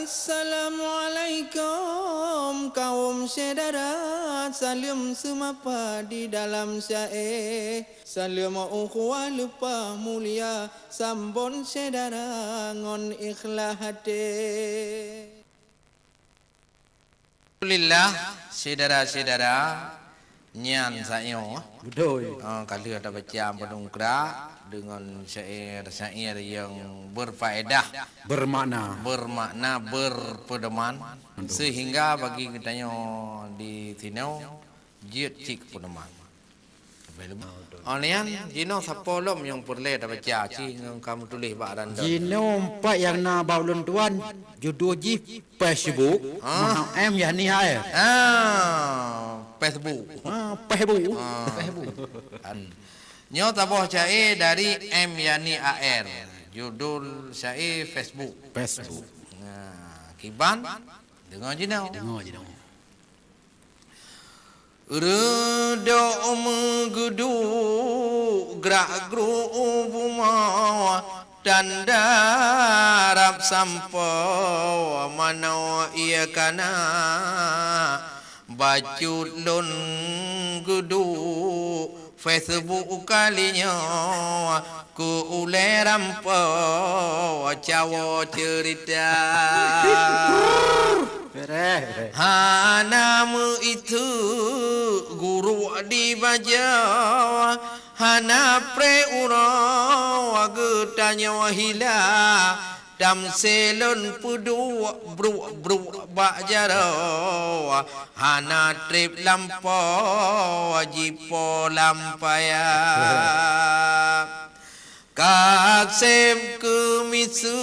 Assalamualaikum kaum saudara, salam semapa di dalam syair. Salam ukhuwah lupa mulia, sambon saudara ngon ikhlas hati. Alhamdulillah, saudara-saudara, nyan saya. Betul. Kalau ada baca penungkrak dengan syair-syair yang berfaedah, Bermakna. berpedoman, sehingga bagi kita di sini jiat cik pedoman. Onian, jino siapa lom yang perlu ada baca cik yang kamu tulis bak randa. Jino empat yang na baulun tuan judul ji Facebook. M ya ni hai. Facebook. Facebook. Nyo tabah syair dari M Yani AR. Judul syair Facebook. Facebook. Kiban dengar je now. Dengar je dong. Redo menggedu gerak geru buma dan darab sampai mana ia kana bacut lon gedu Facebook kalinya ku ule rampo cawo cerita Hanamu itu guru di baja Hana pre uro getanya wahila Dam selon pudu bru bajaro Hana trip lampo jipo lampaya Kasem kemisu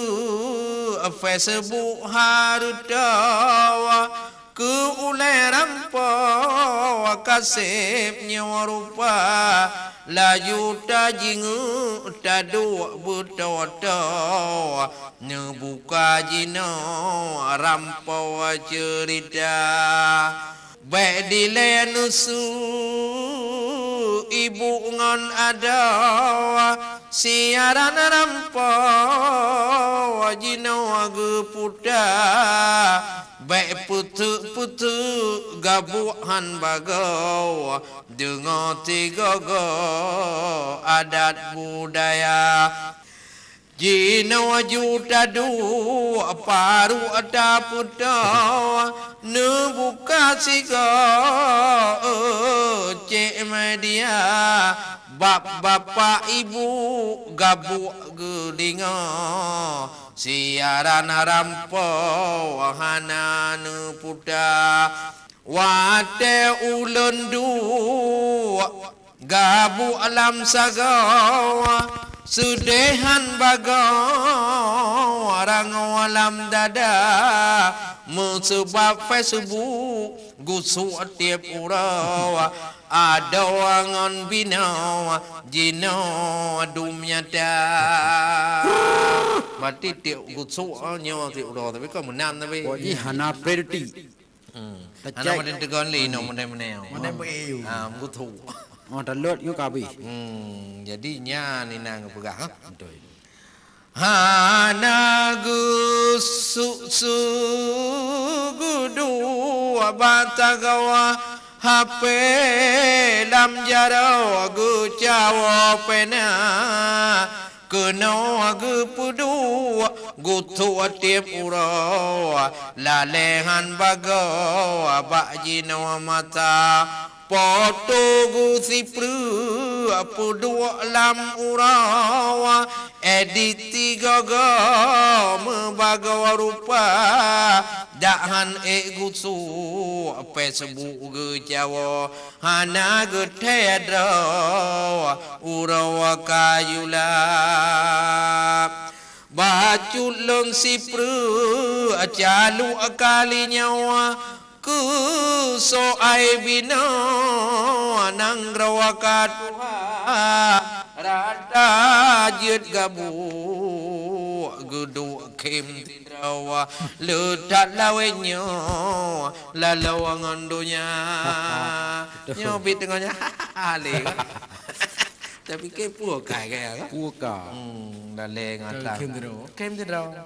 Facebook harudawa ke ulai rampo kasem nyawa rupa laju tajingu tadu butoto nyebuka jino rampo cerita baik dile nusu ibu ngon ada siaran rampo wajino agu puda baik putu gabuhan bagau dengar tiga go adat budaya Jino juta du paru ada puda nebuka siga cek media Bapak ibu gabuk gelinga siaran rampo wahana nu puda wate ulun du gabu alam sagawa sudehan bagau orang alam dada musebab Facebook gusu tiap urawa ada wangon bina jino dumnya dah mati tiap gusu nyawa tiap urawa tapi kau menang tapi Wajib hana perti. anak maden tegon lino maden meneo Maden beu. gusu Terlut you kabi. jadinya nina ngepegang Betul. Hana gusu su gudu batagawa HP lam jaro gu cawo pena keno gu pudu gu tu tiap uro lalehan bago bajino mata Poto gu sipru pudu lam urawa editi gogo membagawa rupa dahan gusu Facebook ge jawa hana ge tedro urawa kayula bacut long sipru calu akali nyawa ku so ai bino nang rawakat rada jut gabu gudu kem tidrawa ledat lawenyo lalawangan dunya nyobit dengannya ale tapi ke puakai kaya Puka. daleng atas kem tidrawa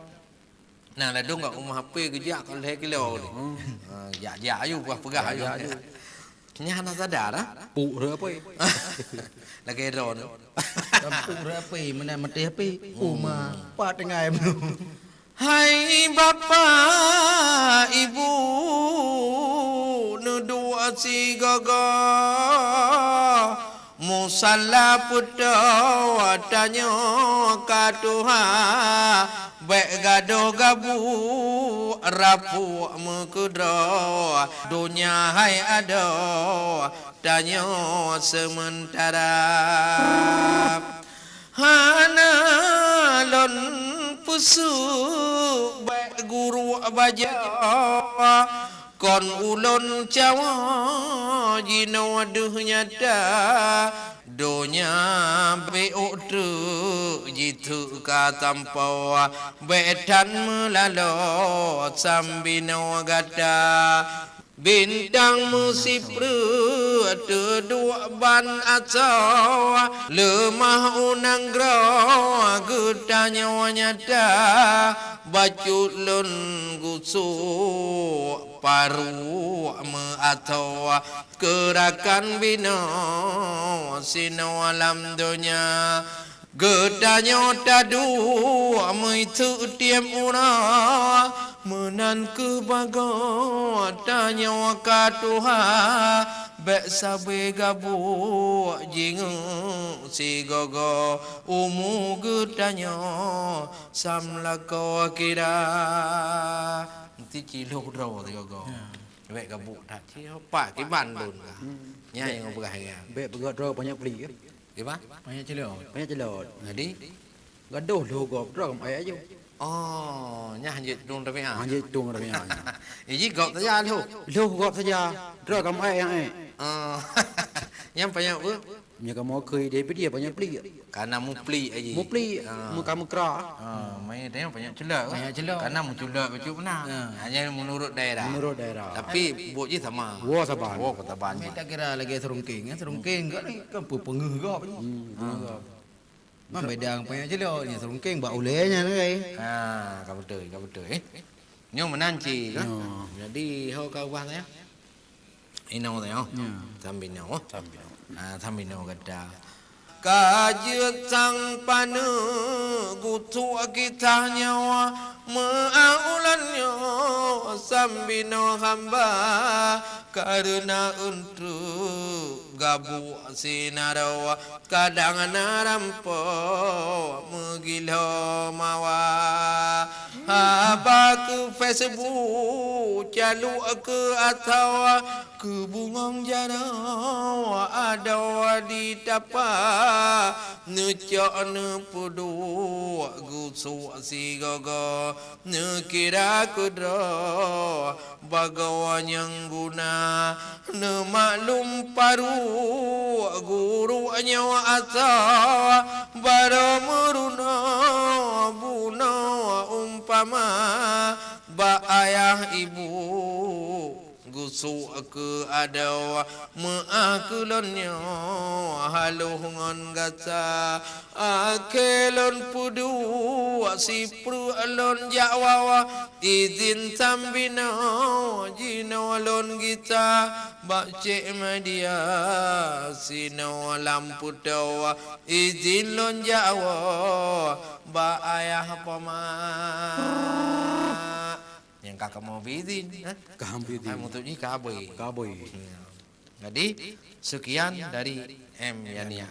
Nah, lah dong kat rumah HP kerja kalau leh kilo ni. Ya ayu buah pegah ayu. Nya nak sadar dah. Puk re apa? Lagi ron. Kampung re apa? Mana mati apa? Ma, pa tengah em. Hai bapa ibu nudua si gaga musalla puto tanya katuha baik gado gabu rapu mekudro dunia hai ada tanya sementara hana lon pusu baik guru baja kon ulun cawa jino aduh nyata donya beo tu jitu ka tampau betan melalo sambino gata bintang musipru dua ban acau lemah unang gro gudanya nyata baju lun gusu paru me atau gerakan bino sino alam dunia gedanya tadu itu tiap ura menan ke bago tanya katuha bek sabe gabu jingu si gogo umu gedanya samla ko kira nanti cilok ro ti gogo bek gabu tak ci pak ki bandun ka nyai ngo begah ya Bek begat ro banyak beli ke? Gimana? Banyak celot. Banyak celot. Jadi Gaduh lo gop ro kam ai aja. oh nyah hanje dong tapi ah Hanya tung ro nya. ini gop saja lu Lo gop saja. Ro kam ai yang ai. yang banyak bu Nya kamu kei dia dia banyak beli. karena mu pli aja Mu beli mu kamu kra. main dia banyak celak Banyak celak. karena mu celak baju benar hanya menurut daerah Menurut daerah. tapi buat je sama Wo saban. oh kota ban Mai tak kira lagi serungking kan ni kan pengeh gop ni. Mam bedang banyak celot ni serungking ba ulenya ni ai. kau betul nyo menanci kan jadi hau kau bah ya ino ya sambino sambino gada kajut sang panu gutu kita nyawa maulannya sambino hamba karena untuk gabu sinarawa kadang narampo megilo mawa apa ke Facebook calu ke atau ke bungong jana ada di tapa nucok ne pudu gusu si gogo ne kira kudro bagawa yang guna ne maklum paru guru nyawa asa baro meruna buna umpama ba ayah ibu gusu ke ada maakulonnya halungan gaca akelon pudu sipru alon jawa izin sambino jino alon kita bace media sino lampu tawa izin lon jawa ba ayah pama yang kakak mau izin Kambi di. untuk ni kabui. Kaboi. Jadi sekian dari M Yani.